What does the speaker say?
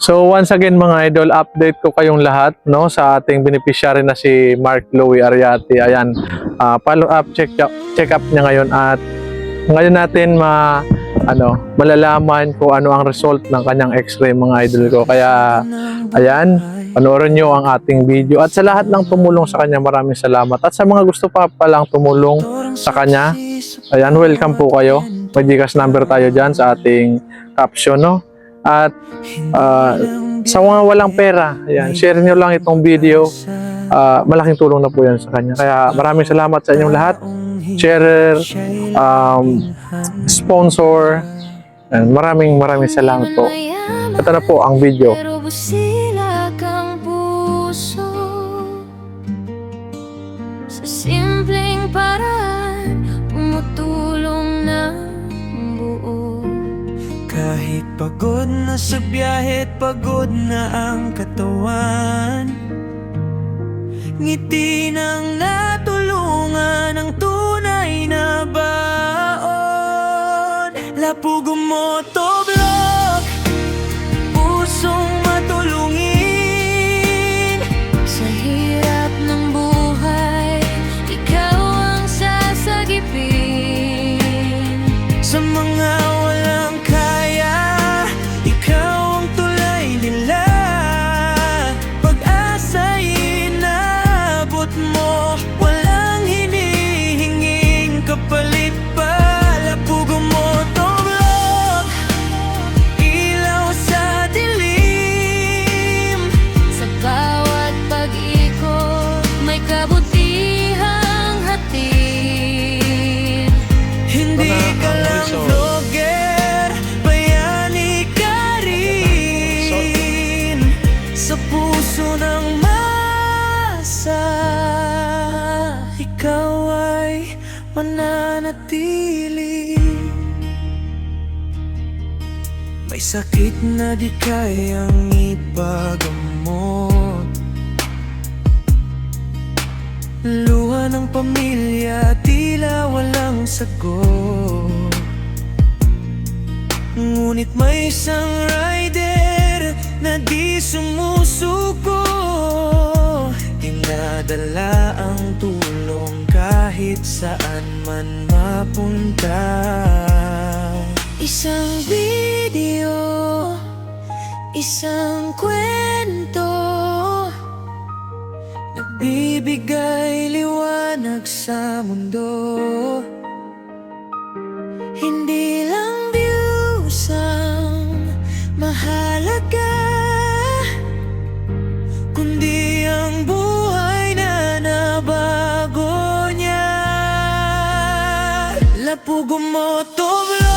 So once again mga idol, update ko kayong lahat no sa ating beneficiary na si Mark Louie Ariati. Ayan, follow up check up niya ngayon at ngayon natin malalaman kung ano ang result ng kanyang x-ray mga idol ko. Kaya ayan, panoorin nyo ang ating video at sa lahat ng tumulong sa kanya, maraming salamat. At sa mga gusto pa palang tumulong sa kanya, ayan, welcome po kayo. May GCash number tayo dyan sa ating caption, no? At sa mga walang pera, ayan, share nyo lang itong video. Malaking tulong na po yan sa kanya. Kaya maraming salamat sa inyong lahat. Sharer, sponsor, and maraming salamat po. Ito na po ang video. Sa simpleng paraan, tumutulong ng buo. Kahit pagod na sa biyahe, pagod na ang katawan, ngiti nang natulungan ang tunay na baon. Lapugo motovlog, pusong matulungin. Sa hirap ng buhay, ikaw ang sasagipin. Sa mga walang kaya, ikaw ang tulay nila. Pag-asa'y inabot mo, walang hinihinging kapalit pa. Lapugo motovlog, ilaw sa dilim. Sa bawat pag-ikot, may kabutihang hatid. Hindi ka lang vlogger, bayani ka rin. Sa puso ng masa, ikaw ay mananatili. May sakit na di kayang ipagamot, luha ng pamilya, tila walang sagot. Ngunit may isang rider na di sumusuko, dinadala ang tulong kahit saan man mapunta. Isang video, isang kwento, nagbibigay liwanag sa mundo. hindi lang views ang mahalaga, Kundi ang buhay na nabago niya. Lapugo motovlog,